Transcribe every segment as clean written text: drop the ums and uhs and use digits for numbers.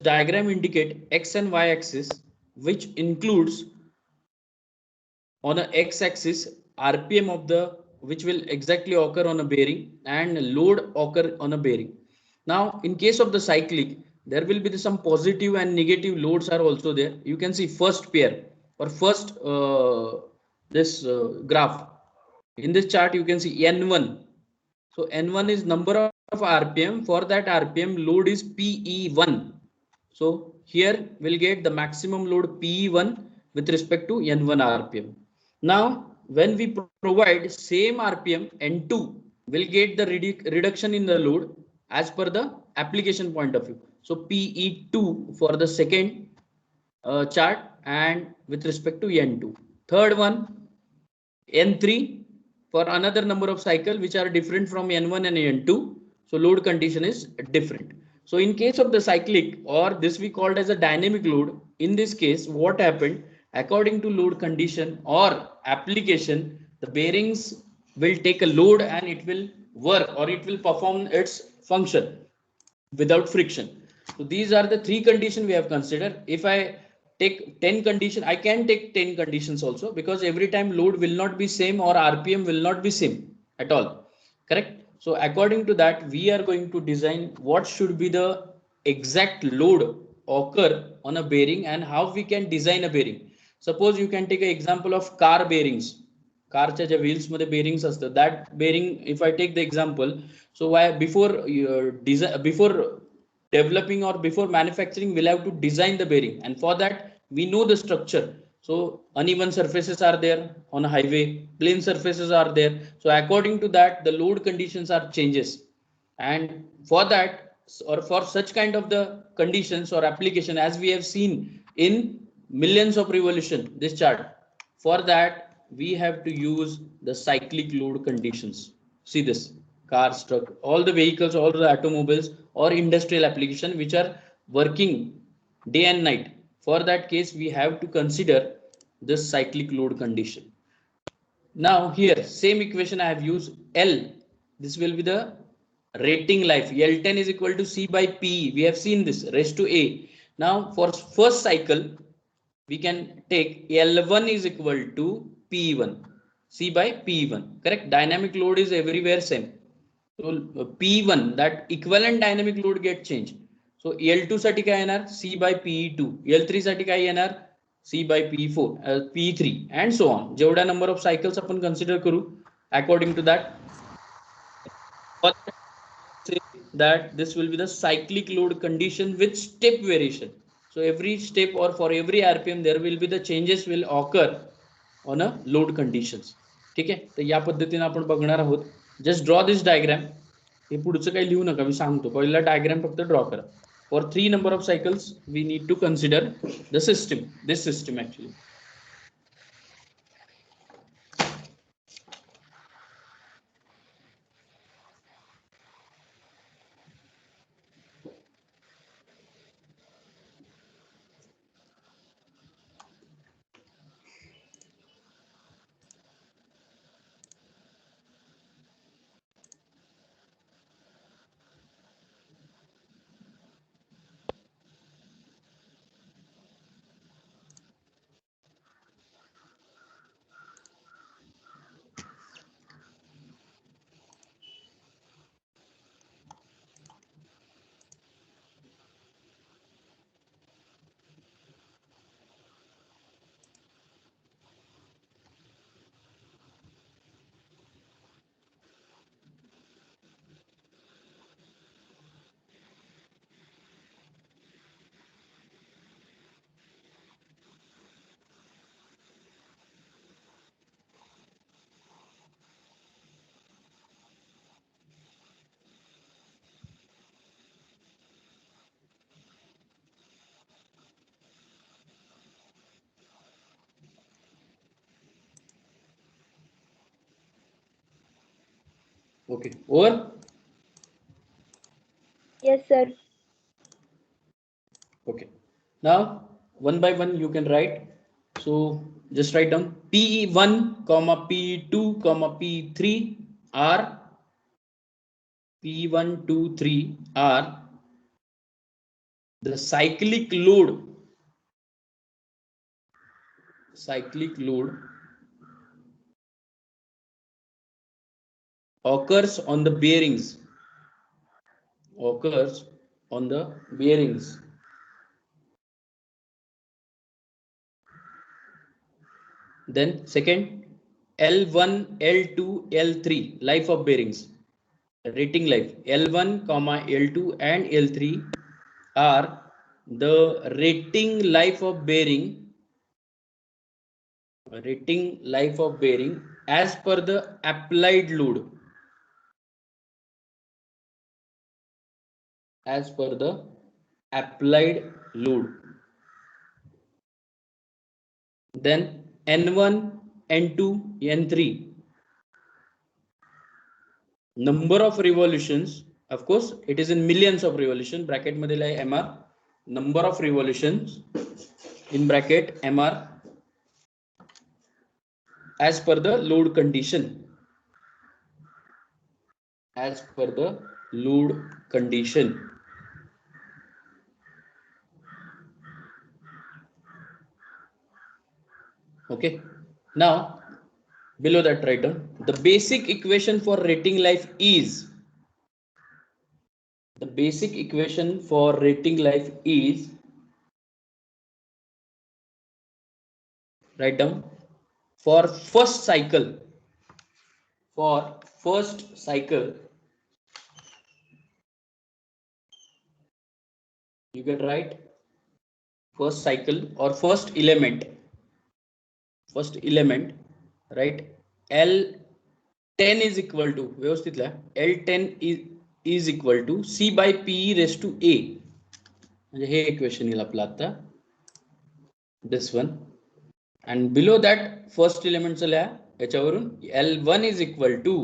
diagram indicate x and y axis, which includes on a x axis rpm of the which will exactly occur on a bearing and load occur on a bearing. Now in case of the cyclic, there will be some positive and negative loads are also there. You can see first pair or first this graph. In this chart you can see n1. So n1 is number of rpm. For that rpm load is pe1. So here we'll get the maximum load pe1 with respect to n1 rpm. Now when we provide same rpm n2, will get the reduction in the load as per the application point of view. So pe2 for the second chart and with respect to n2. Third one n3 for another number of cycle which are different from n1 and n2. So load condition is different. So in case of the cyclic, or this we called as a dynamic load, in this case what happened, according to load condition or application, the bearings will take a load and it will work or it will perform its function without friction. So these are the three conditions we have considered. If I take 10 condition, I can take 10 conditions also, because every time load will not be same or rpm will not be same at all, correct? So according to that we are going to design what should be the exact load occur on a bearing and how we can design a bearing. Suppose you can take an example of car bearings. कारच्या ज्या wheels मध्ये bearings असतात, that bearing if I take the example, so why before before developing or before manufacturing we'll have to design the bearing, and for that we know the structure. So uneven surfaces are there on a highway, plain surfaces are there. So according to that the load conditions are changes, and for that or for such kind of the conditions or application, as we have seen in millions of revolution this chart, for that we have to use the cyclic load conditions. See this, cars, truck, all the vehicles, all the automobiles or industrial application which are working day and night. For that case we have to consider this cyclic load condition. Now here same equation I have used L. This will be the rating life. L10 is equal to C by P. We have seen this raised to A. Now for first cycle we can take L1 is equal to P1. C by P1. Correct. Dynamic load is everywhere same. So P1, that equivalent dynamic load get changed. So L2 साठी काय येणार C by P2, L3 साठी काय येणार C by P4, P3 and so on. जेवढा number of cycles आपण consider करू, according to that, say that this will be the cyclic load condition with step variation. So every step or for every rpm there will be the changes will occur on a load conditions. ठीक आहे, तर या पद्धतीने आपण बघणार आहोत. Just draw this diagram. हे पुढचं काही लिहू नका, मी सांगतो. पहिला डायग्राम फक्त ड्रॉ करा. For 3 number of cycles we need to consider the system, this system actually. Okay, over. Yes, sir. Okay, now one by one you can write. So just write down P1 comma P2 comma P3 are P1 2 3 are the cyclic load occurs on the bearings. Then second, L1, L2, L3 life of bearings. Rating life L1, L2 and L3 are the rating life of bearing as per the applied load. Then N1, N2, N3 number of revolutions, of course it is in millions of revolution, bracket मध्ये लिहा MR, number of revolutions in bracket MR as per the load condition. Okay, now below that write down the basic equation for rating life is write down for first cycle you can write first cycle or first element right, L10 is equal to व्यवस्थित लिहा L10 is equal to C by P raised to A म्हणजे हे equation येईल आपलं आता this one and below that first element चं लिहा याच्यावरून L1 is equal to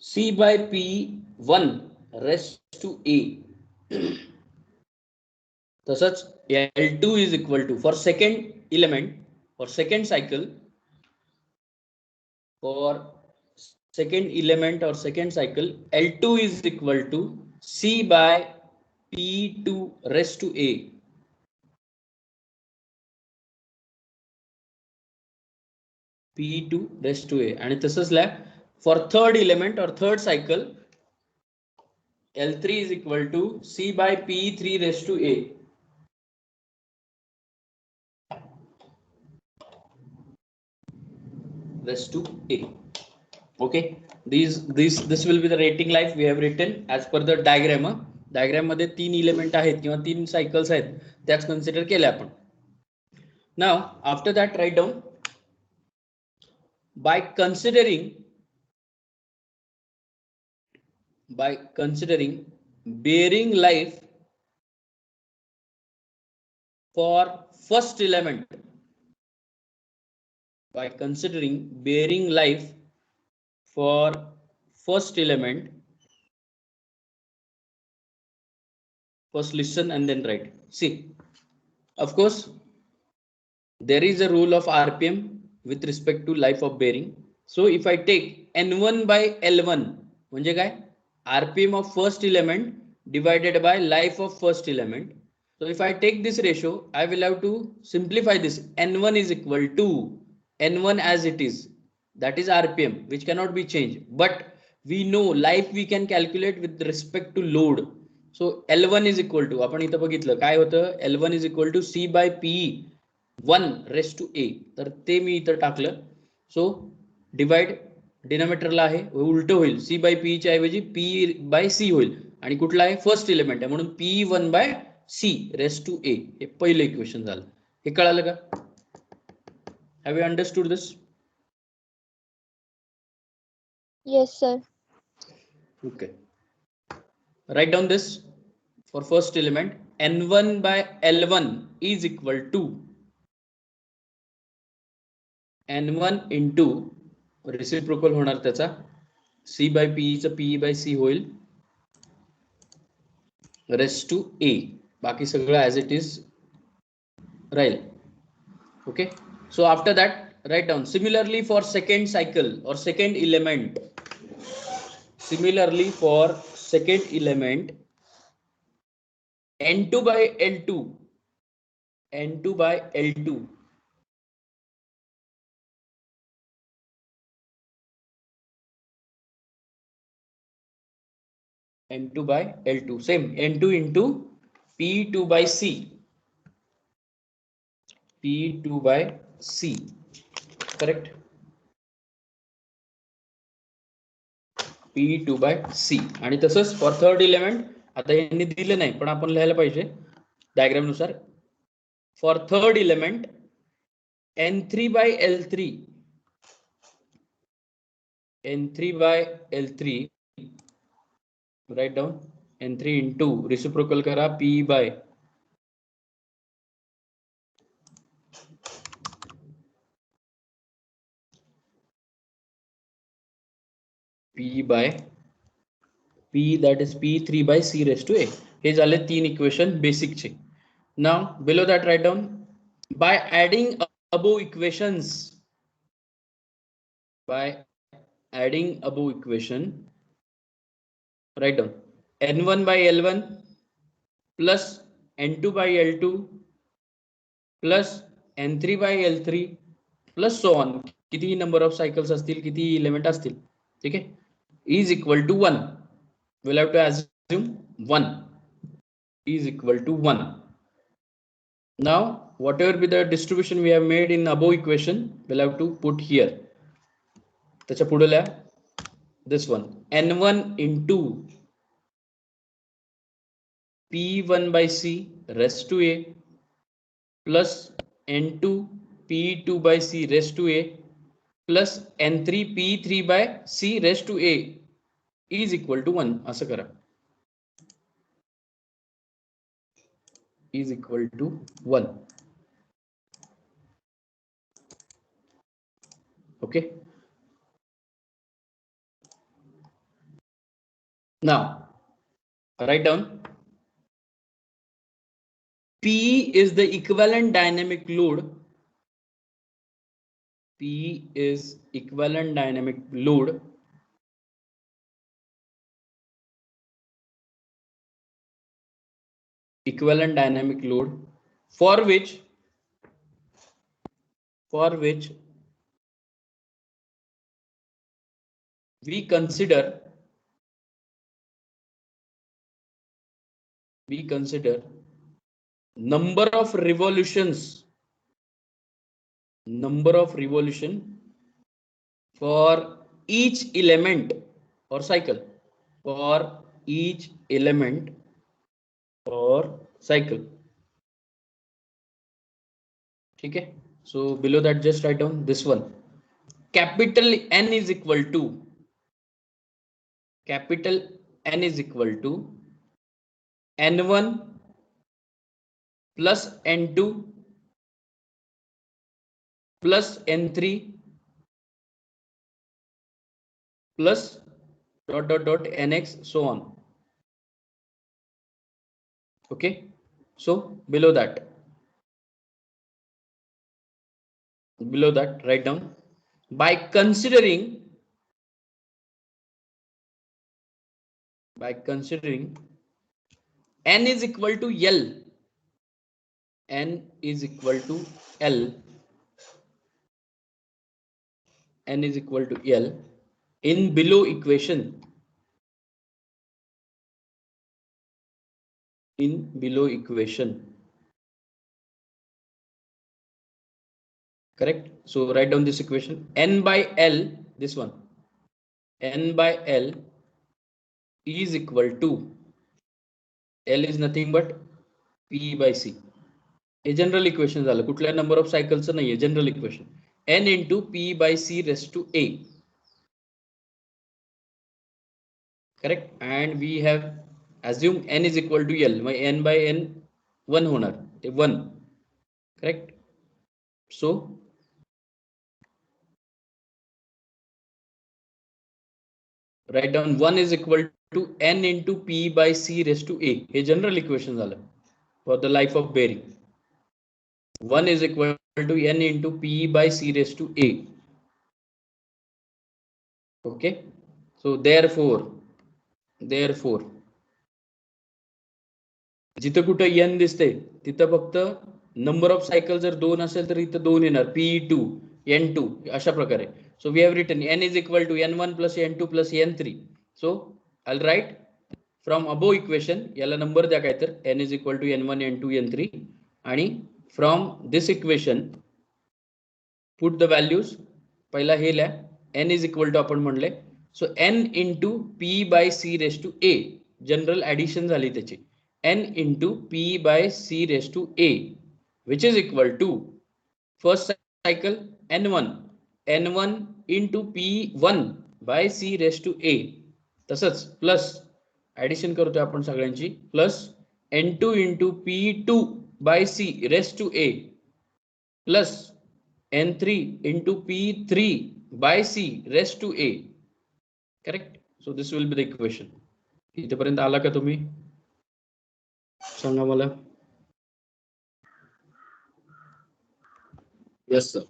C by P1 raised to A. तसंच L2 is equal to for second element or second cycle L2 is equal to C by P2 raised to A. P2 raised to A आणि तसंच लिहा for third element or third cycle L3 is equal to C by P3 raised to A. Okay, this will be the rating life we have written as per the diagram. Diagram मध्ये 3 element आहेत किंवा 3 cycles आहेत त्याच consider केले आपण. Now after that write down by considering bearing life for first element. First listen and then write. See, of course there is a rule of RPM with respect to life of bearing. So if I take N1 by L1 म्हणजे काय RPM of first element divided by life of first element. So if I take this ratio I will have to simplify this. N1 is equal to N1 as it is, that is RPM which cannot be changed, but we know life we can calculate with respect to load. So L1 is equal to आपण इथं बघितलं काय होतं L1 is equal to C by P1 raised to A, तर ते मी इथं टाकलं. So divide डिनॉमिनेटरला आहे उलट होईल C by P च्या ऐवजी P by C होईल आणि कुठला आहे फर्स्ट एलिमेंट आहे म्हणून P1 by C raised to A हे पहिलं इक्वेशन झालं. हे कळालं का? Have you understood this? Yes sir. Okay, write down this for first element N1 by L1 is equal to N1 into reciprocal होणार त्याचा C by P चा P by C होईल raised to A, बाकी सगळं as it is Raheel. Okay, so after that write down similarly for second cycle or second element. Similarly for second element N2 by L2, N2 by L2, N2 by L2, same N2 into P2 by C, P2 by C, correct? P2 by C. आणि तसंच for third element आता यांनी दिलं नाही पण आपण लिहायला पाहिजे डायग्राम नुसार. For third element N3 by L3, N3 by L3, write down N3 into reciprocal करा P by P, that is P3 by C raised to A. हे झाले तीन इक्वेशन बेसिक चे. Now below that write down by adding above equations, by adding above equation, write down N1 by L1 plus N2 by L2 plus N3 by L3 plus so on. किती number of cycles असतील, किती element असतील, ठीक आहे, is equal to 1. We'll have to assume 1 is equal to 1. Now whatever be the distribution we have made in above equation, we'll have to put here. त्याच्या पुढे लिहा this one N1 into P1 by C raised to A plus N2 P2 by C raised to A plus N3 P3 by C raised to A is equal to 1. असं करा, is equal to 1. Okay. Now write down P is the equivalent dynamic load. P is equivalent dynamic load for which we consider number of revolution for each element or cycle, for each element or cycle. Okay, so below that just write down this one. Capital N is equal to N1 plus N2 plus N3 plus dot dot dot Nx so on. Okay, so below that write down by considering N is equal to L, N is equal to L in below equation, correct? So write down this equation N by L, this one N by L is equal to L is nothing but P by C. हे general equation झालं, कुठल्या number of सायकलचं नाहीये, general equation N into P by C raised to A, correct? And we have assumed N is equal to L, mug N by N 1 होणार, ते 1, correct? So write down 1 is equal to N into P by C raised to A. हे general equation झालं for the life of bearing. 1 is equal to N into P by C raised to A. Okay, so therefore Therefore, जिथं कुठं n दिसते तिथं फक्त number of cycle जर 2 असेल तर इथं 2 येणार, P2 N2 अशा प्रकारे. So we have written n is equal to n1 plus n2 plus n3. So I write from above equation, याला नंबर द्या काय तर n is equal to n1 n2 n3, आणि from this equation put the values. पहिला हे लिहा, n is equal to आपण म्हणले, so n into p by c raise to a, general addition झाली त्याची, n into p by c raise to a which is equal to first cycle n1 into p1 by c raise to a, तसंच plus addition करतोय आपण सगळ्यांची, plus n2 into p2 by c raise to a plus n3 into p3 by c raised to a. Correct? So this will be the equation. इथेपर्यंत आला का तुम्ही? सांगा मला. Yes sir.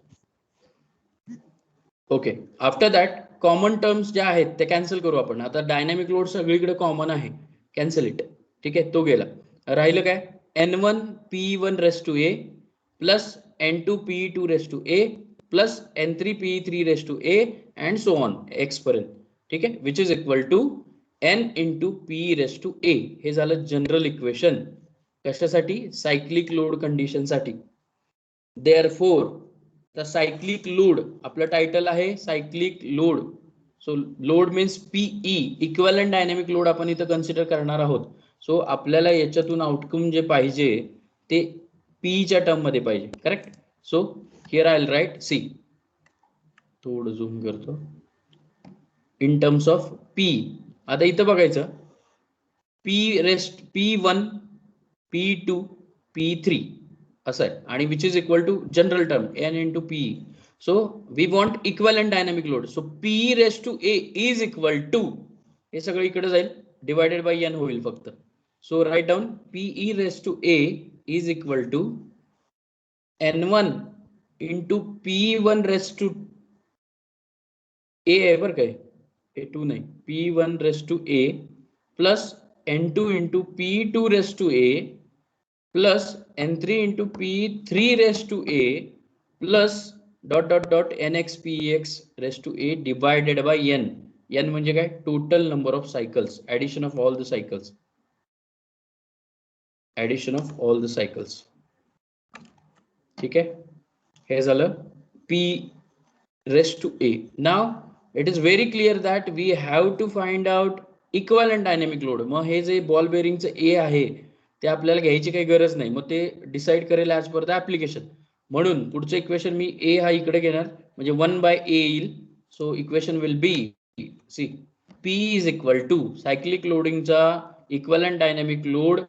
Okay, after that common terms ज्या आहेत त्या cancel करू आपण. आता डायनॅमिक लोड सगळीकडे कॉमन आहे, कॅन्सल इट. ठीक आहे, तो गेला. राहिलं काय, n1 p1 raise to a plus n2 p2 raise to a plus n3 p3 raise to a and so on x पर्यंत. ठीक आहे, which is equal to n into p raise to a. हे झालं general equation. कशासाठी? Cyclic load condition साठी. Therefore the cyclic load, आपलं title आहे cyclic load. So load means PE, equivalent dynamic load आपण इथं कन्सिडर करणार आहोत. सो आपल्याला याच्यातून आउटकम जे पाहिजे ते पीच्या टर्म मध्ये पाहिजे. Correct? So here I will write, see, थोडं झूम करतो, इन टर्म्स ऑफ पी. आता इथं बघायचं, P rest p1 p2 p3 असं आहे, आणि which is equal to general term n into P. So we want equivalent dynamic load. So p raise to a is equal to, हे सगळं इकडे जाईल, डिवायडेड बाय n होईल फक्त. So write down pe raise to a is equal to n1 into p1 raise to a आहे बरं काय, a2 नाही, p1 raise to a plus n2 into p2 raise to a plus n3 into p3 raised to a plus dot dot dot nx px raised to a divided by n. n म्हणजे काय, total number of cycles, addition of all the cycles, addition of all the cycles. ठीक आहे, हे झालं p raised to a. now it is very clear that we have to find out equivalent dynamic load. मग हे जे ball बेरिंगचं a आहे ते आपल्याला घ्यायची काही गरज नाही, मग ते डिसाईड करेल ऍज पर द ऍप्लिकेशन. म्हणून पुढचं इक्वेशन मी ए हा इकडे घेणार, म्हणजे 1 बाय ए येईल. So equation will be, C, P is equal to cyclic लोडिंगचा equivalent dynamic load,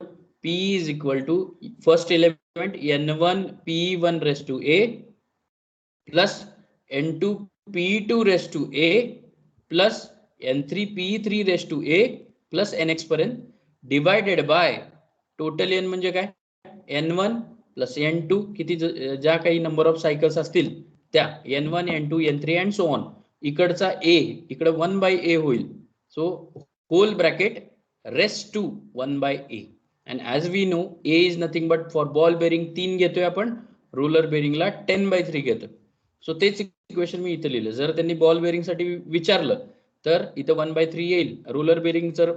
P is equal to first element n1 p1 raise to a plus n2 p2 raise to a plus n3 p3 raise to a plus nx पर्यंत, divided by total n म्हणजे काय, n1 plus n2, किती ज्या काही number of cycles असतील त्या, n1 n2 n3 and so on. इकडचा a इकडे 1 बाय a होईल. So whole bracket raise to 1 by a. And as we know a इज nothing but, for ball bearing 3 घेतोय आपण, रोलर बेरिंगला 10 बाय 3 घेतोय. सो तेच इक्वेशन मी इथं लिहिलं. जर त्यांनी बॉल बेरिंग साठी विचारलं तर इथं 1 बाय 3 येईल. रोलर बेरिंग जर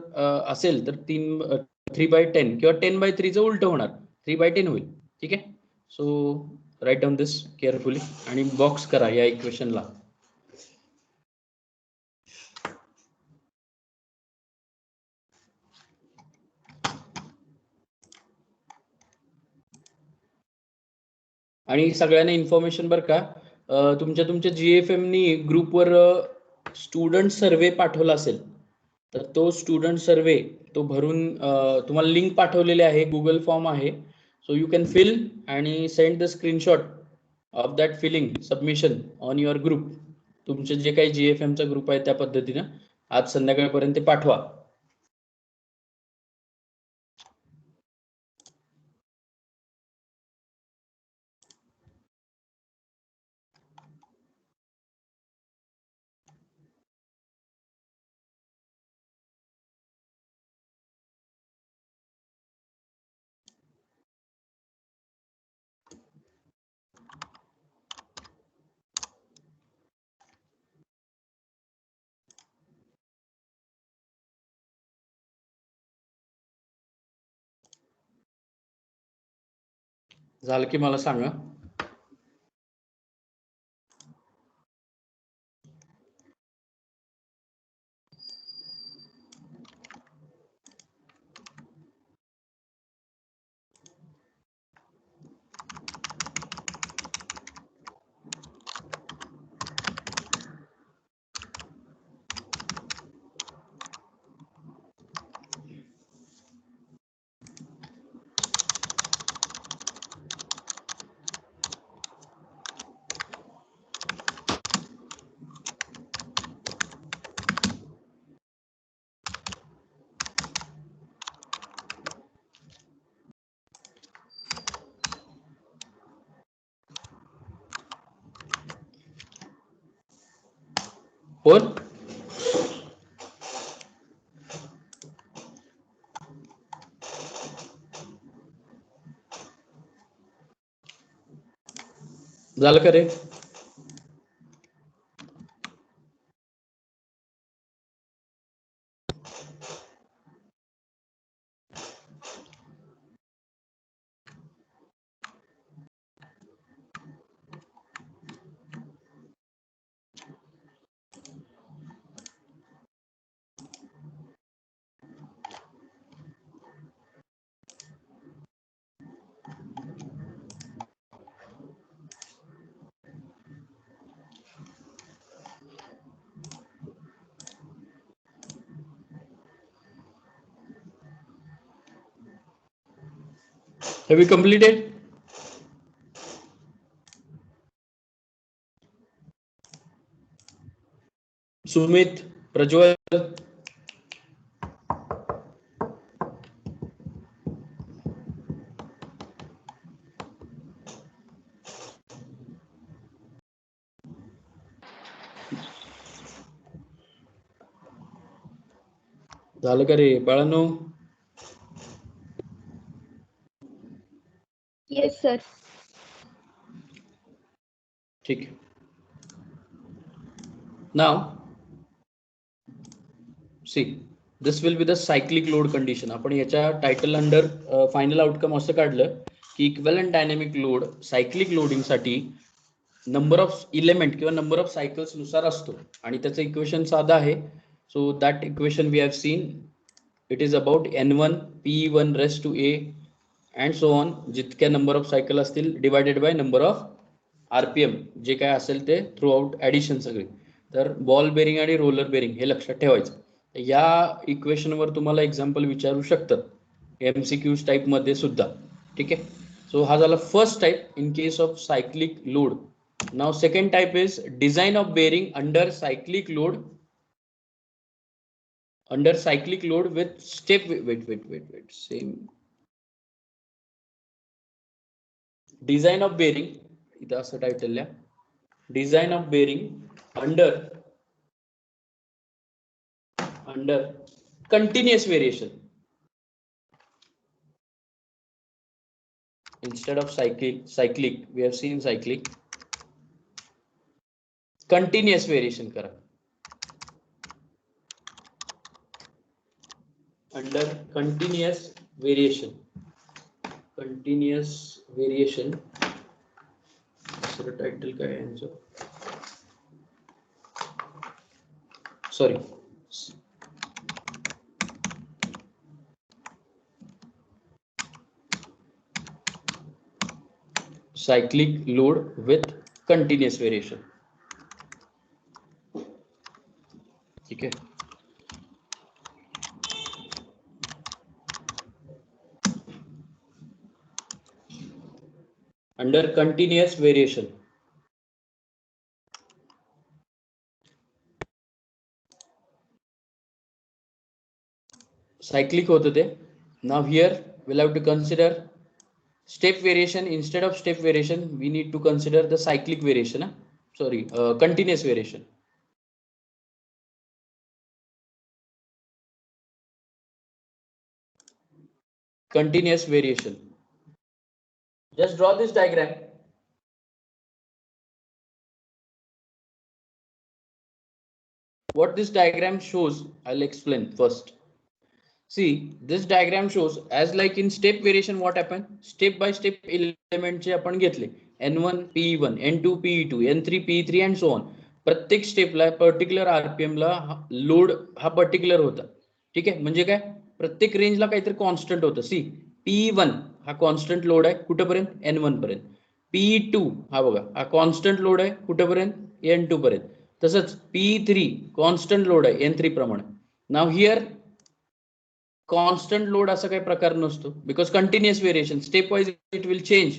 असेल तर 3 बाय 10 किंवा 10 बाय 3 चं उलट होणार, 3 बाय 10 होईल. ठीक आहे, सो राईट डाऊन दिस केअरफुली आणि बॉक्स करा या इक्वेशनला. आणि सगळ्यांना इन्फॉर्मेशन बरं का, तुमच्या GFM नी ग्रुपवर स्टुडंट सर्वे पाठवला असेल तर तो स्टुडंट सर्वे तो भरून तुम्हाला लिंक पाठवलेली आहे, गुगल फॉर्म आहे. सो यू कॅन फिल आणि send the screenshot of that filling submission on your group. तुमचे जे काही GFM चा ग्रुप आहे त्या पद्धतीनं आज संध्याकाळपर्यंत पाठवा. झालं की मला सांगा. कोण? झालं का रे? Have we completed? Sumit, Prajwal, झालं का रे बाळांनो? Yes, sir. ठीक आहे. Now, see, this will be the cyclic load condition. आपण याच्या टायटल अंडर फायनल आउटकम असं काढलं की equivalent dynamic load cyclic loading साठी नंबर ऑफ इलेमेंट किंवा नंबर ऑफ सायकल्स नुसार असतो आणि त्याचं इक्वेशन साधं आहे. So that equation we have seen. It is about n1 p1 raise to a and so on. जितक्या नंबर ऑफ सायकल असतील divided by number of RPM जे काय असेल ते थ्रू आउट ॲडिशन सगळे. तर बॉल बेरिंग आणि रोलर बेरिंग हे लक्षात ठेवायचं. या इक्वेशनवर तुम्हाला एक्झाम्पल विचारू शकतात MCQs टाईप मध्ये सुद्धा. ठीक आहे. सो हा झाला first type in case of cyclic load. Now second type is design of bearing under cyclic load. Under cyclic load with step weight same design of bearing. इथं असं टायटल लिहा. Design of bearing under continuous variation instead of cyclic we have seen cyclic. continuous variation करा. under continuous variation दुसरं title काय आहे यांचं? Sorry, cyclic load with continuous variation. ठीक है. Under continuous variation cyclic होतं ते. Now here we'll have to consider step variation. Instead of step variation we need to consider the cyclic variation. Continuous variation. Continuous variation. Just draw this diagram. What this diagram shows, I'll explain first. See, this diagram shows as like in step variation what happened. Step by step element चे आपण घेतले N1 PE1 N2 PE2 N3 PE3 and so on. प्रत्येक स्टेपला particular RPM ला load हा particular होता. ठीक आहे, म्हणजे काय प्रत्येक रेंजला काहीतरी कॉन्स्टंट होतं. सी PE1 हा कॉन्स्टंट लोड आहे कुठेपर्यंत N1 पर्यंत. PE2 हा बघा हा कॉन्स्टंट लोड आहे कुठेपर्यंत N2 पर्यंत. तसंच PE3 कॉन्स्टंट लोड आहे N3 प्रमाणे. नाव हिअर कॉन्स्टंट लोड असा काही प्रकार नसतो, because continuous variation stepwise it will change,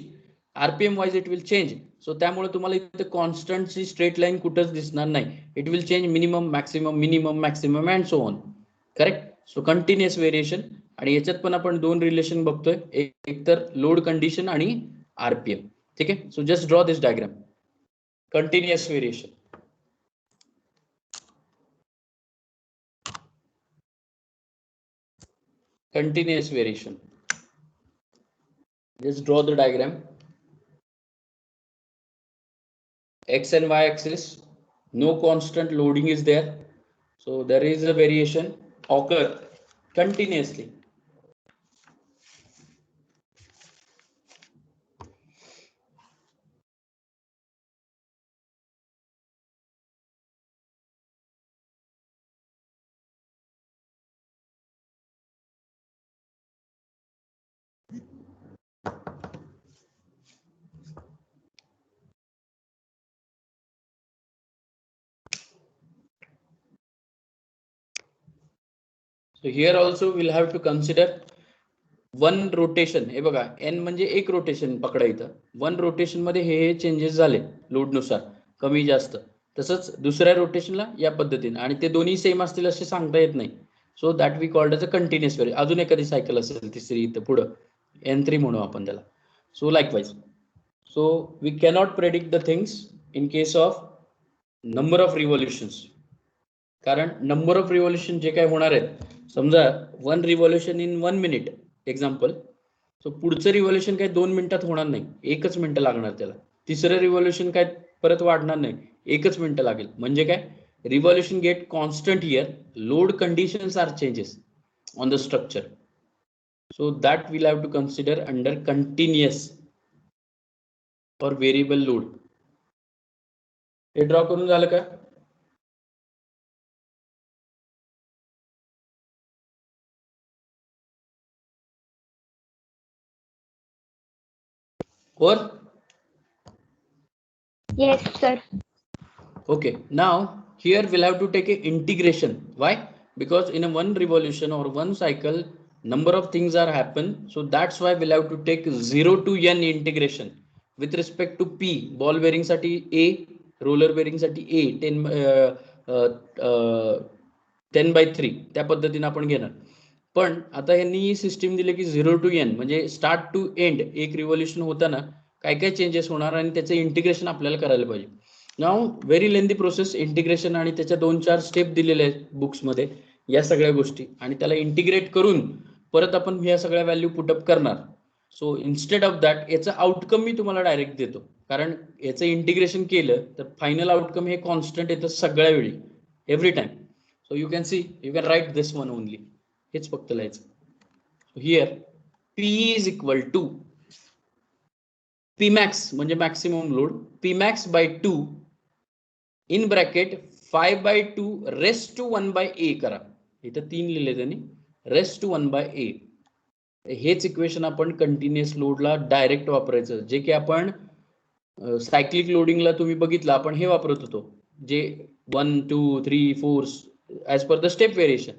RPM wise it will change. So त्यामुळे तुम्हाला इथे कॉन्स्टंटची स्ट्रेट लाईन कुठंच दिसणार नाही. It will change minimum maximum and so on. Correct. So continuous variation. आणि याच्यात पण आपण दोन रिलेशन बघतोय, एक तर लोड कंडिशन आणि आरपीएम. ठीक आहे. So just draw this diagram. Continuous variation, continuous variation. Just draw the diagram. X and Y axis, no constant loading is there, so there is a variation occur continuously. So here also we'll have to consider one rotation. हे बघा n म्हणजे एक rotation पकडा इथं. One rotation मध्ये हे changes झाले load नुसार कमी जास्त. तसंच दुसऱ्या रोटेशनला या पद्धतीने, आणि ते दोन्ही सेम असतील असे सांगता येत नाही. So that we called as a continuous variation. अजून एखादी सायकल असेल तिसरी इथं पुढं N3 म्हणू आपण त्याला. So likewise, so we cannot predict the things in case of number of revolutions. कारण नंबर ऑफ रिव्होल्युशन जे काय होणार आहेत, समजा one revolution in 1 minute example, so पुढचं रिव्होल्युशन काय 2 मिनिटात होणार नाही, 1च मिनिट लागणार त्याला. तिसरं रिव्होल्युशन काय परत वाढणार नाही, 1च मिनिट लागेल. म्हणजे काय revolution get constant here, load conditions are changes on the structure. So that will have to consider under continuous or variable load. हे ड्रॉ करून झालं का? Or Yes, sir. okay, now here we'll have to take a integration. Why? Because in a one revolution or one cycle number of things are happen, so that's why we'll have to take 0 to n integration with respect to p. Ball bearing साठी a, roller bearing साठी a 10/3 त्या पद्धतीने आपण घेणार. पण आता यांनी system दिले की 0 to n म्हणजे स्टार्ट टू एंड एक रिव्होल्युशन होताना काय काय चेंजेस होणार आणि त्याचं इंटिग्रेशन आपल्याला करायला पाहिजे. नाव व्हेरी लेंदी प्रोसेस इंटिग्रेशन, आणि त्याच्या 2-4 स्टेप दिलेले आहेत बुक्स मध्ये या सगळ्या गोष्टी, आणि त्याला इंटिग्रेट करून परत आपण ह्या सगळ्या व्हॅल्यू पुटअप करणार. सो इन्स्टेड ऑफ दॅट याचं आउटकम मी तुम्हाला डायरेक्ट देतो, कारण याचं इंटिग्रेशन केलं तर फायनल आउटकम हे कॉन्स्टंट येतं सगळ्या वेळी, every time. So you can see, you can write this one only. हेच फक्त लिहायचं. Here P is equal to Pmax म्हणजे maximum load, Pmax by 2 in bracket 5/2 raise to 1/a करा. इथं 3 लिहिले त्यांनी, रेस्ट टू 1/a. हेच इक्वेशन आपण कंटिन्युअस लोडला डायरेक्ट वापरायचं, जे की आपण सायक्लिक लोडिंगला तुम्ही बघितलं आपण हे वापरत होतो, जे 1 2 3 4 as per the step variation,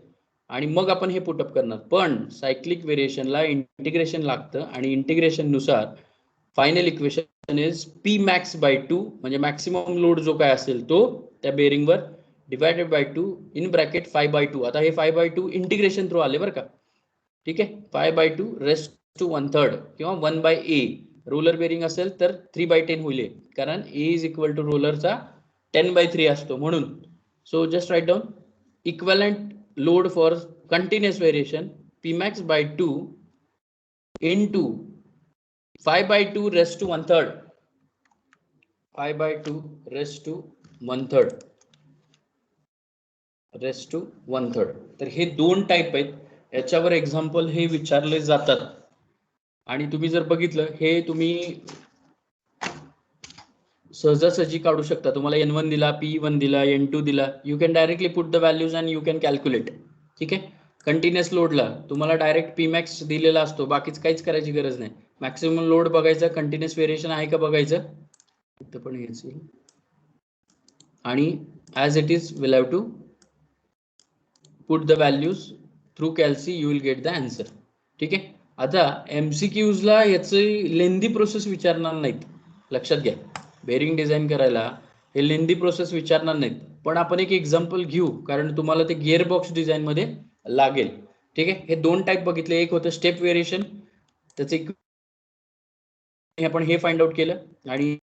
आणि मग आपण हे पुटअप करणार. पण सायक्लिक व्हेरिएशनला इंटिग्रेशन लागतं, आणि इंटिग्रेशन नुसार final equation is Pmax by 2 म्हणजे मॅक्सिमम लोड जो काय असेल तो त्या बेरिंगवर डिवायडेड बाय 2 इन ब्रॅकेट 5/2. आता हे 5/2 इंटिग्रेशन थ्रू आले बरं का. ठीक आहे. 5/2 रेस्ट टू 1/3 किंवा 1/a. रोलर बेरिंग असेल तर 3/10 होईल, कारण a इज इक्वल टू रोलरचा 10/3 असतो म्हणून. So just write down equivalent load for continuous variation Pmax by 2 into 5/2 raised to 1/3. 5/2 raised to 1/3 rest to 1/3. तर हे दोन टाईप आहेत. याच्यावर एक्झाम्पल हे विचारले जातात आणि तुम्ही जर बघितलं हे तुम्ही सहजासहजी काढू शकता. तुम्हाला N1 दिला, P1 दिला, N2 दिला, you can directly put the values and you can calculate. ठीक आहे. कंटिन्युअस लोडला तुम्हाला डायरेक्ट Pmax दिलेला असतो, बाकीच काहीच करायची गरज नाही. मॅक्सिमम लोड बघायचं, कंटिन्युअस व्हेरिएशन आहे का बघायचं, इथं पण हेच येईल आणि as it is will have to put the values through calci, you will get the answer. ठीक आहे. आता MCQsला याची लेंदी प्रोसेस विचारणार नाहीत, लक्षात घ्या. बेरिंग डिझाईन करायला हे लेंदी प्रोसेस विचारणार नाहीत, पण आपण एक एक्झाम्पल घेऊ कारण तुम्हाला ते गिअर बॉक्स डिझाईन मध्ये लागेल. ठीक आहे. हे दोन टाईप बघितले, एक होतं स्टेप व्हेरिएशन, त्याचे आपण हे फाइंड आउट केलं आणि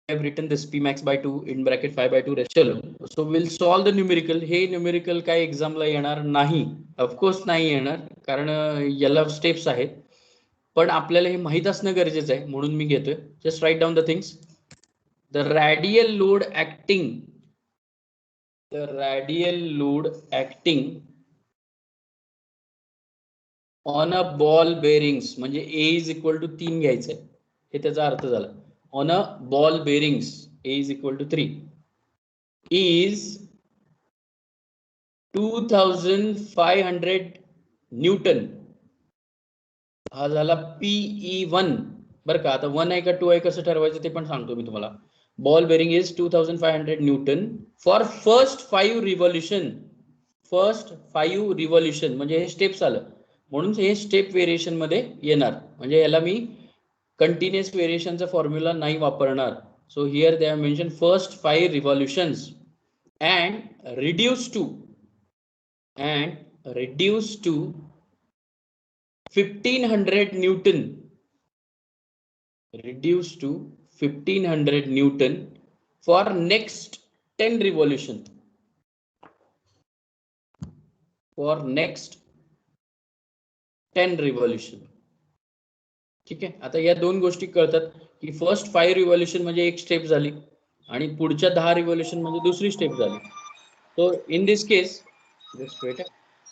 have written this Pmax by 2 in bracket 5 by 2 चलो, so we'll solve the numerical. हे न्यूमेरिकल काय एक्झामला येणार नाही, ऑफकोर्स नाही येणार, कारण याला स्टेप्स आहेत, पण आपल्याला हे माहित असणं गरजेचं आहे म्हणून मी घेतोय. Just write down the things. The radial load acting on a ball bearings, म्हणजे A इज इक्वल टू 3 घ्यायचंय, हे त्याचा अर्थ झाला. On a ball bearings A is equal to 3 is 2500 newton. हा झाला PE1 बरं का. आता 1 आहे का 2 आहे कसं ठरवायचं ते पण सांगतो मी तुम्हाला. Ball bearing is 2500 newton for first 5 revolution. First 5 revolution म्हणजे हे स्टेप्स आलं म्हणून हे स्टेप व्हेरिएशन मध्ये येणार, म्हणजे याला मी कंटिन्युअस व्हेरिएशनचा फॉर्म्युला नाही वापरणार. So here they have mention first 5 रिव्हॉल्युशन्स and reduce to 1500 Newton. Reduce to 1500 Newton for next 10 revolution. For next 10 revolution. ठीक आहे. आता या दोन गोष्टी कळतात की फर्स्ट 5 रिव्हॉल्युशन म्हणजे एक स्टेप झाली आणि पुढच्या 10 रिव्हॉल्युशन म्हणजे दुसरी स्टेप झाली. So in this case,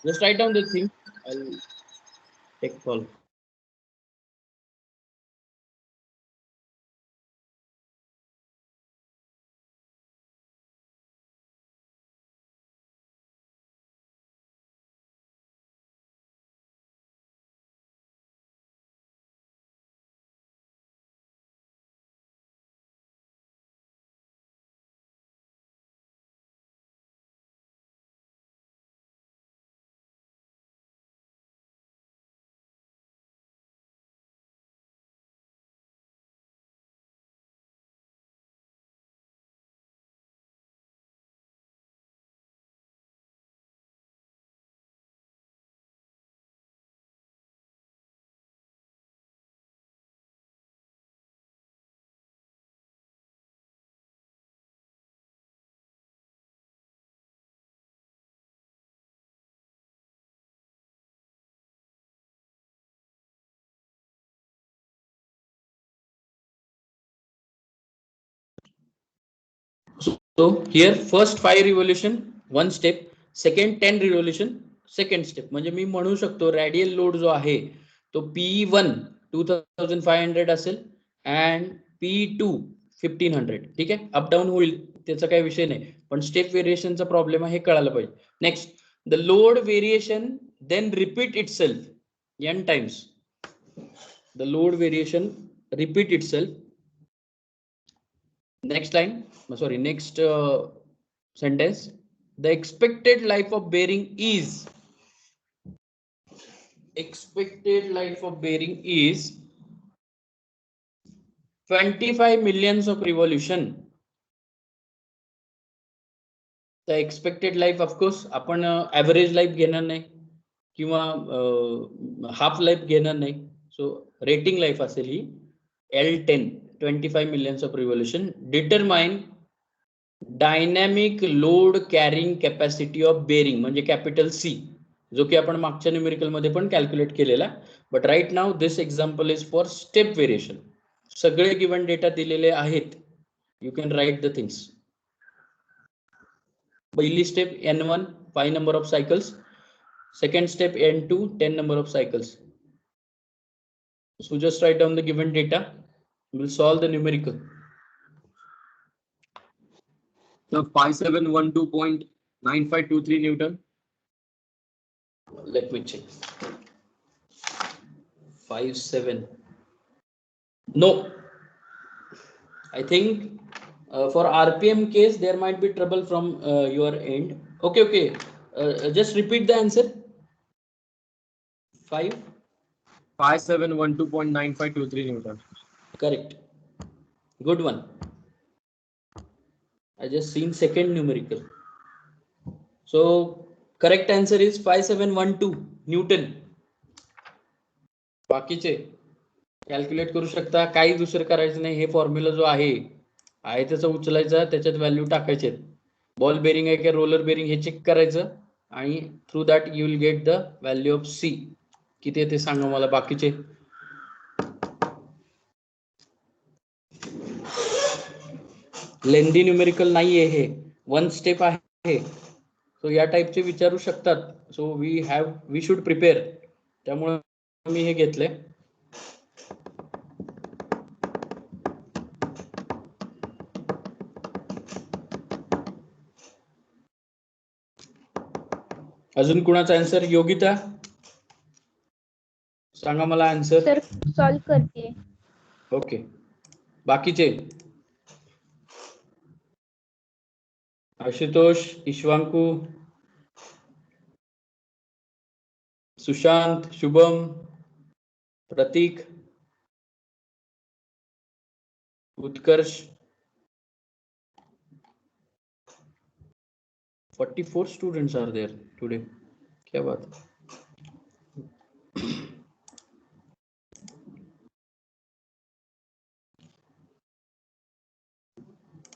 just write down the thing. I'll take call. So here first 5 revolution one step, second 10 revolution second step. म्हणजे मी म्हणू शकतो रॅडियल लोड जो आहे तो P1 2500 असेल and P2 1500. ठीक आहे. अप डाऊन होईल त्याचा काही विषय नाही, पण स्टेप व्हेरिएशनचा प्रॉब्लेम आहे हे कळायला पाहिजे. Next, the load variation then repeat itself n times. The load variation repeat itself. Next line, sorry, next sentence. The expected life of bearing is 25 millions of revolution. The expected life, of course, आपण average life घेणार नाही किंवा half life घेणार नाही. सो rating life असेल ही L10, 25 millions of revolution. Determine dynamic load carrying capacity of bearing म्हणजे capital C, जो की आपण मागच्या न्यूमेरिकल मध्ये पण कॅल्क्युलेट केलेला. But right now this example is for step variation. सगळे गिवन डेटा दिलेले आहेत, you can write the things. पहिली step N1 5 number of cycles, Second step, N2, 10 number of cycles. So just write down the given data. We'll solve the numerical. So 5712.9523 Newton. Let me check. 57. No. I think for RPM case there might be trouble from your end. Okay. Just repeat the answer. 5712.9523 Newton. Correct. Good one. I just seen second numerical. So correct answer is 5712 Newton. बाकीचे calculate करू शकता, काही दुसरं करायचं नाही. हे formula जो आहे त्याचा उचलायचा, त्याच्यात व्हॅल्यू टाकायचे. बॉल बेरिंग आहे का रोलर बेरिंग हे चेक करायचं आणि through that you will get the value of C. किती आहे ते सांगा मला. बाकीचे लेंदी न्यूमेरिकल नाहीये, हे वन स्टेप आहे. सो या टाईपचे विचारू शकतात. So we should prepare. त्यामुळे मी हे घेतलंय. अजून कुणाचा आन्सर? योगिता सांगा मला आन्सर. सर सॉल्व करते. ओके. बाकीचे आशुतोष, ईश्वांकू, सुशांत, शुभम, प्रतीक, उत्कर्ष. 44 students are there today. क्या बात.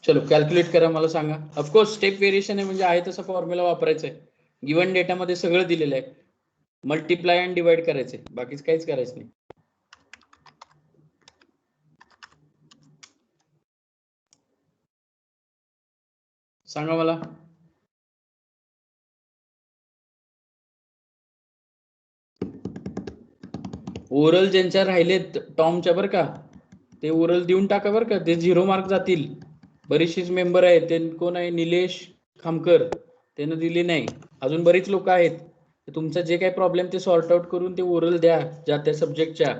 चलो कॅल्क्युलेट करा, मला सांगा. ऑफकोर्स स्टेप व्हेरिएशन आहे म्हणजे आहे तसा फॉर्म्युला वापरायचा आहे. गिवन डेटा मध्ये सगळं दिलेलं आहे. मल्टिप्लाय अँड डिवाइड करायचंय, बाकीच काहीच करायचं नाही. सांगा मला. ओरल ज्यांच्या राहिलेत टॉमच्या बरं का, ते ओरल देऊन टाका बरं का, ते 0 मार्क जातील. बरीचशीच मेंबर आहेत. ते कोण आहे? निलेश खामकर, त्यानं दिले नाही. अजून बरीच लोक आहेत. तुमचं जे काही प्रॉब्लेम ते सॉर्ट आउट करून ते ओरल द्या ज्या त्या सब्जेक्टच्या.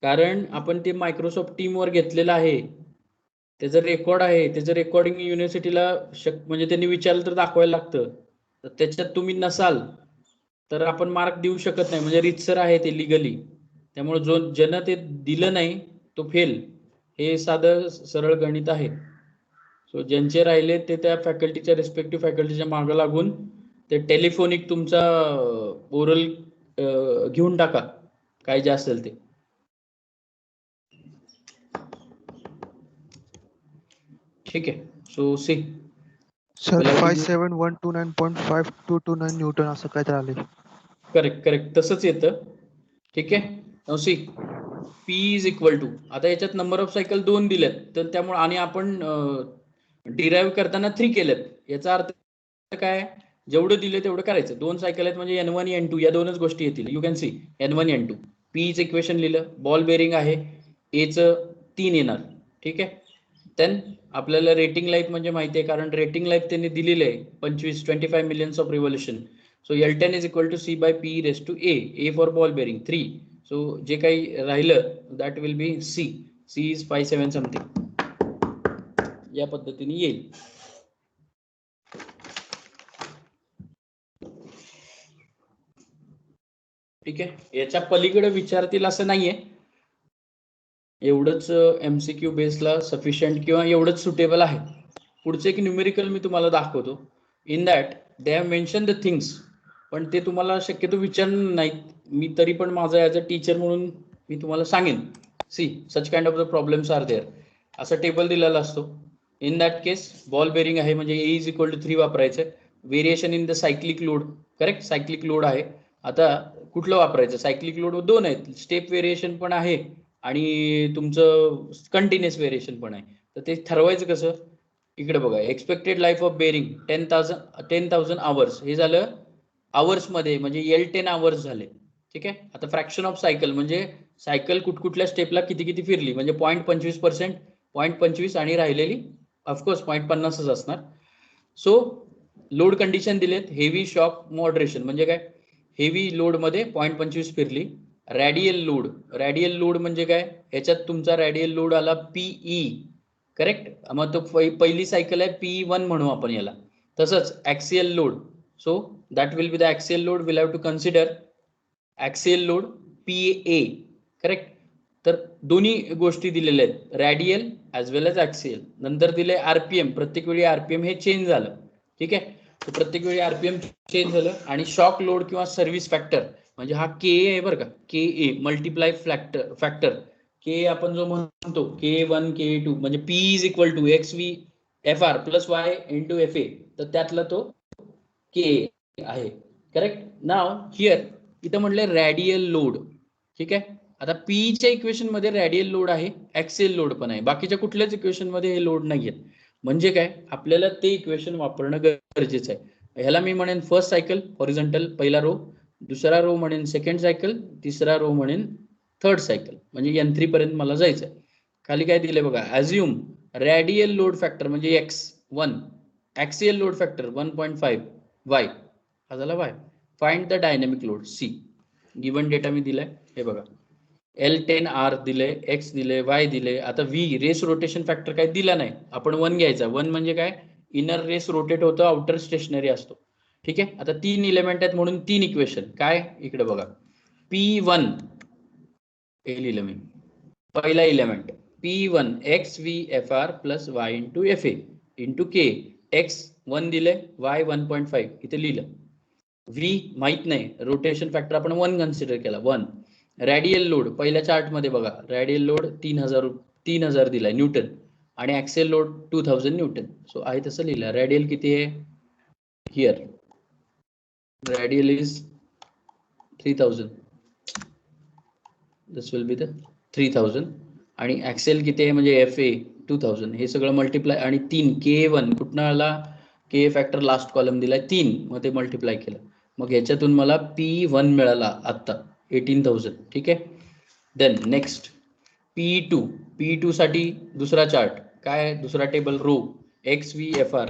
कारण आपण ते मायक्रोसॉफ्ट टीम वर घेतलेलं आहे, त्याचं रेकॉर्ड आहे. त्याचं रेकॉर्डिंग युनिव्हर्सिटीला म्हणजे त्यांनी विचारलं तर दाखवायला लागतं. तर त्याच्यात तुम्ही नसाल तर आपण मार्क देऊ शकत नाही. म्हणजे रितसर आहे ते लिगली. त्यामुळे ज्यानं ते दिलं नाही तो फेल. हे साधं सरळ गणित आहे. सो ज्यांचे राहिले ते त्या फॅकल्टीच्या रिस्पेक्टिव्ह फॅकल्टीच्या मागं लागून ते टेलिफोनिक तुमचा ओरल घेऊन टाका, काय जे असेल ते. ठीक आहे. सो सी सर 5712.5229 न्यूटन असं काय आले. करेक्ट तसंच येतं. ठीक आहे. सी P इज इक्वल टू, आता याच्यात नंबर ऑफ सायकल 2 दिलेत, तर त्यामुळे आणि आपण डिराईव्ह करताना 3 केलेत. याचा अर्थ काय? जेवढं दिले तेवढं करायचं. 2 सायकल आहेत म्हणजे N1 N2 या दोनच गोष्टी येतील. You can C N1 N2. P चं इक्वेशन लिहिलं. बॉल बेरिंग आहे, A चं 3 येणार. ठीक आहे. देन आपल्याला रेटिंग लाईफ म्हणजे माहिती आहे, कारण रेटिंग लाईफ त्यांनी दिलेली आहे 25 millions of revolution. So L10 is equal to C by P raised to A for ball bearing 3. So जे काही राहिलं that will be C. C is 57 something. या पद्धतीने येईल. ठीक आहे. याच्या पलीकडे विचारतील असं नाहीये. एवढंच MCQ बेसला सफिशियंट किंवा एवढंच सुटेबल आहे. पुढचे एक न्यूमेरिकल मी तुम्हाला दाखवतो. In that they have mention the things, पण ते तुम्हाला शक्यतो विचारणार नाहीत. मी तरी पण माझा ॲज अ टीचर म्हणून मी तुम्हाला सांगेन. See such kind of the problems are there. असा टेबल दिलेला असतो. In that case ball bearing आहे म्हणजे A इज इक्वल टू 3 वापरायचं. Variation in the cyclic load, correct, cyclic load आहे. आता कुठलं वापरायचं? सायक्लिक लोड 2 आहेत. स्टेप व्हेरिएशन पण आहे आणि तुमचं कंटिन्युअस व्हेरिएशन पण आहे. तर ते ठरवायचं कसं? इकडे बघा, expected life of bearing 10,000 hours. हे झालं आवर्स मध्ये म्हणजे L10 आवर्स झाले. ठीक आहे. आता फ्रॅक्शन ऑफ सायकल म्हणजे सायकल कुठल्या स्टेपला किती किती फिरली म्हणजे 0.25%, 0.25 आणि राहिलेली ऑफकोर्स 0.50च असणार. सो लोड कंडिशन दिलेत, हेवी शॉक मॉडरेशन म्हणजे काय, हेवी लोड मध्ये 0.25 फिरली. रॅडियल लोड म्हणजे काय, ह्याच्यात तुमचा रॅडियल लोड आला पीई, करेक्ट. मग तो पहिली सायकल आहे P1 म्हणू आपण याला. तसंच axial load, so that will be the axial load, will have to consider axial load PA, correct. तर दोन्ही गोष्टी दिलेल्या आहेत, radial as well as axial. नंतर दिले आरपीएम, प्रत्येक वेळी आरपीएम हे चेंज झालं. ठीक आहे. प्रत्येक वेळी आरपीएम चेंज झालं. आणि शॉक लोड किंवा सर्व्हिस फॅक्टर म्हणजे हा के आहे बरं का, के मल्टिप्लाय फॅक्टर के आपण जो म्हणतो K1 K2 म्हणजे P is equal to XV FR plus Y into FA, तर त्यातला तो के आहे, करेक्ट. नाव हिअर इथं म्हटलं रॅडियल लोड. ठीक आहे. आता P च्या इक्वेशन मध्ये रॅडियल लोड आहे, ऍक्सियल लोड पण आहे, बाकीच्या कुठल्याच इक्वेशन मध्ये हे लोड नाहीयेत. म्हणजे काय, आपल्याला ते इक्वेशन वापरणं गरजेचं आहे. ह्याला मी म्हणेन फर्स्ट सायकल हॉरिझॉन्टल पहिला रो, दुसरा रो म्हणेन सेकंड सायकल, तिसरा रो म्हणेन थर्ड सायकल, म्हणजे N3 पर्यंत मला जायचंय. खाली काय दिलंय बघा, अज्युम रॅडियल लोड फॅक्टर म्हणजे X1, axial load factor 1.5 Y, हा झाला Y. Find the dynamic load C. Given data मी दिलाय, हे बघा L10R दिले, X दिले, Y दिले. आता V रेस रोटेशन फॅक्टर काय दिला नाही, आपण 1 घ्यायचा. 1 म्हणजे काय, इनर रेस रोटेट होतं, आउटर स्टेशनरी असतो. ठीक आहे. आता 3 इलेमेंट आहेत म्हणून 3 इक्वेशन. काय, इकडे बघा P1 हे लिहिलं मी, पहिला element P1 XVFR plus Y into FA into K. X1 दिले, Y 1.5 इथे लिहिलं. V माहित नाही, रोटेशन फॅक्टर आपण 1 कन्सिडर केला, 1. रॅडियल लोड पहिल्या चार्ट मध्ये बघा, रॅडियल लोड 3000 दिलाय न्यूटन आणि ऍक्सियल लोड 2000 न्यूटन. सो आहे तसं लिहिलं. रॅडियल किती आहे, here radial is 3000, this will be the 3000. आणि ऍक्सियल किती आहे म्हणजे FA 2000. हे सगळं मल्टिप्लाय आणि 3 K1 कुठनं आला, के फॅक्टर लास्ट कॉलम दिलाय 3, मग ते मल्टिप्लाय केलं. मग ह्याच्यातून मला P1 मिळाला आता 18,000. ठीक आहे. देन नेक्स्ट P2 साठी दुसरा चार्ट, काय दुसरा table row XVFR.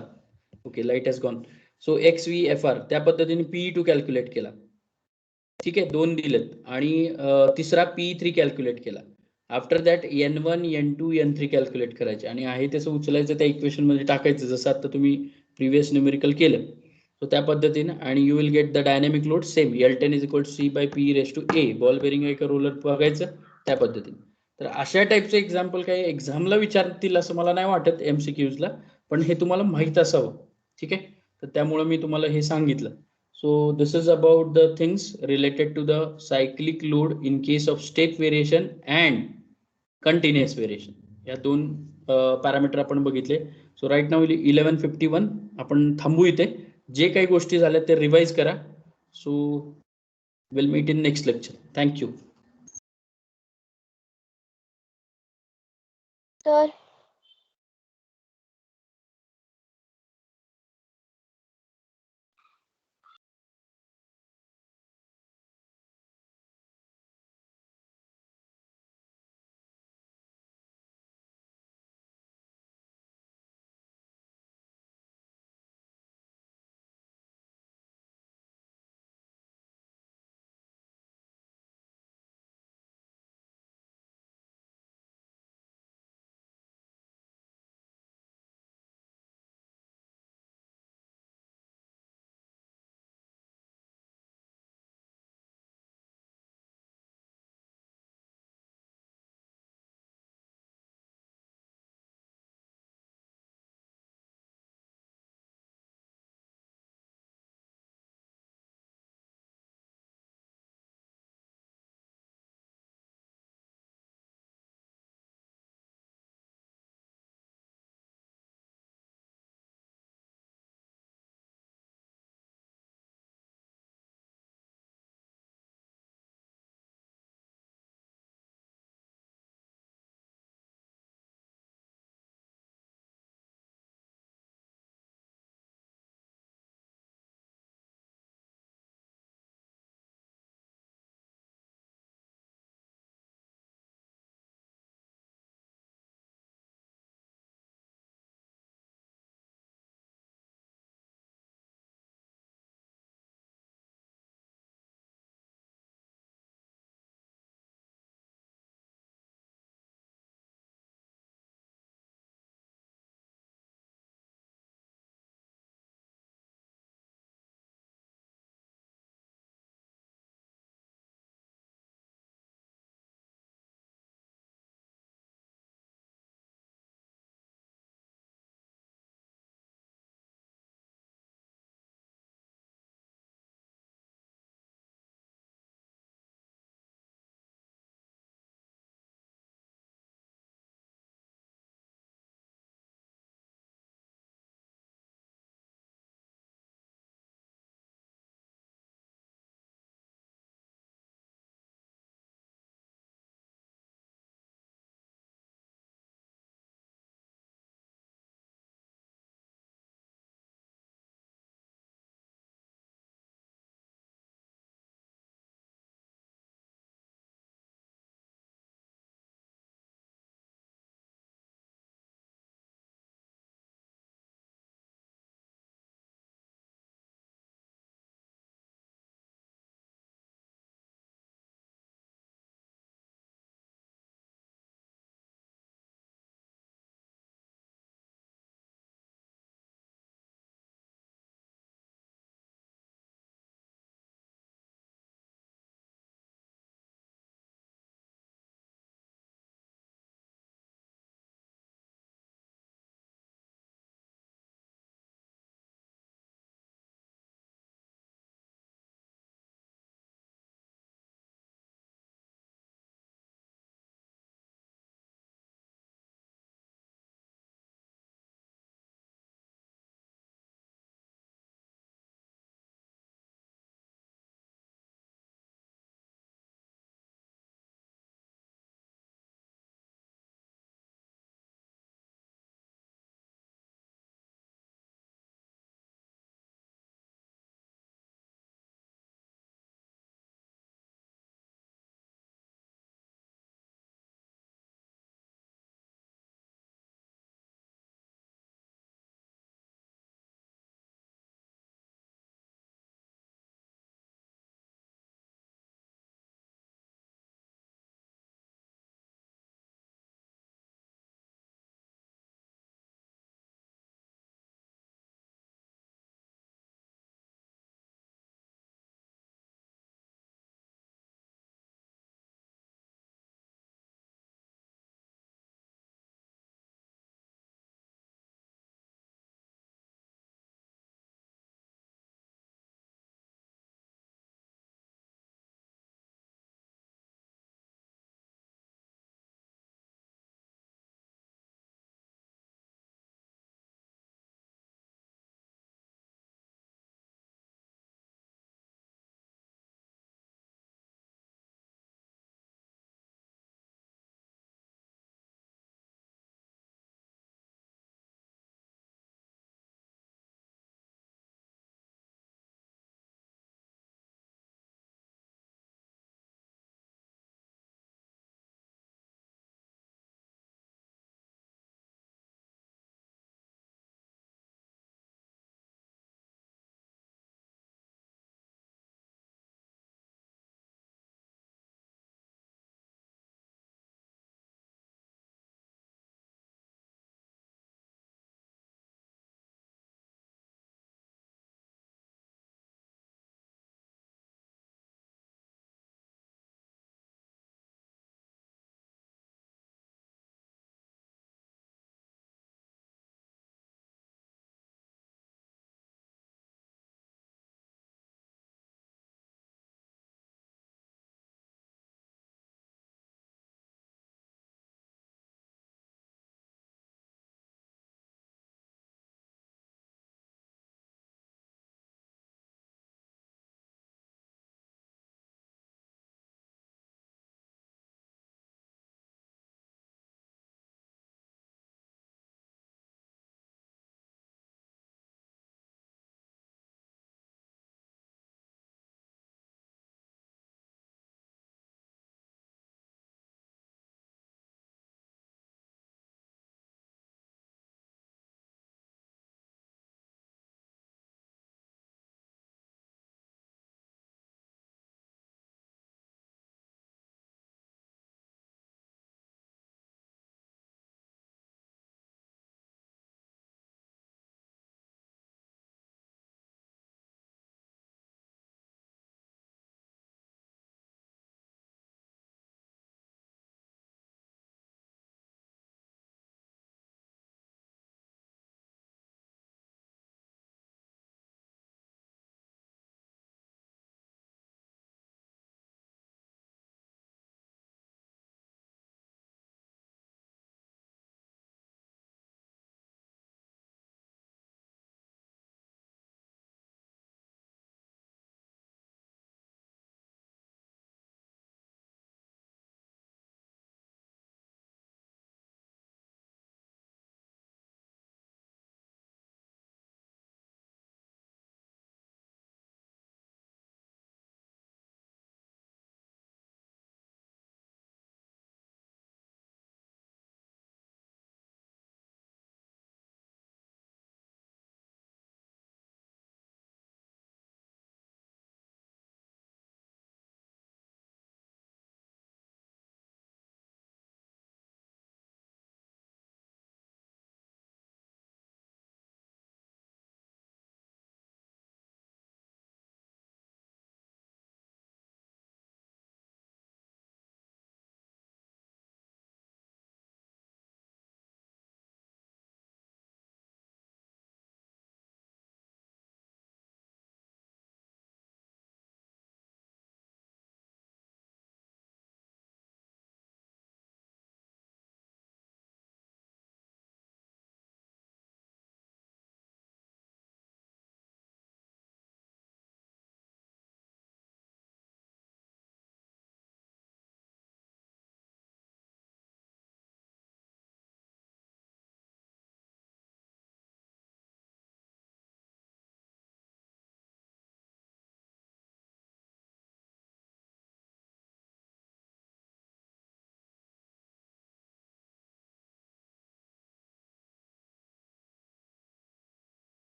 Okay, light has gone. So XVFR त्या पद्धतीने P2 कॅल्क्युलेट केला. ठीक आहे, 2 दिलेत. आणि तिसरा P3 कॅल्क्युलेट केला. After that N1 N2 N3 calculate करायचे आणि आहे तसं उचलायचं, त्या इक्वेशन मध्ये टाकायचं जसं आता तुम्ही प्रिव्हियस न्यूमेरिकल केलं. सो त्या पद्धतीने आणि you will get the dynamic load same, L10 is equal to C by P raise to A. Ball bearing आहे का रोलर बघायचं त्या पद्धतीने. तर अशा टाईपचे एक्झाम्पल काही एक्झामला विचारतील असं मला नाही वाटत MCQs ला, पण हे तुम्हाला माहित असावं. ठीक आहे. तर त्यामुळे मी तुम्हाला हे सांगितलं. So this is about the things related to the cyclic load in case of step variation and continuous variation. या दोन पॅरामीटर आपण बघितले. सो राईट नाव 11:51 आपण थांबू इथे. जे काही गोष्टी झाल्या ते रिवाइज करा. So will meet in next lecture. Thank you sir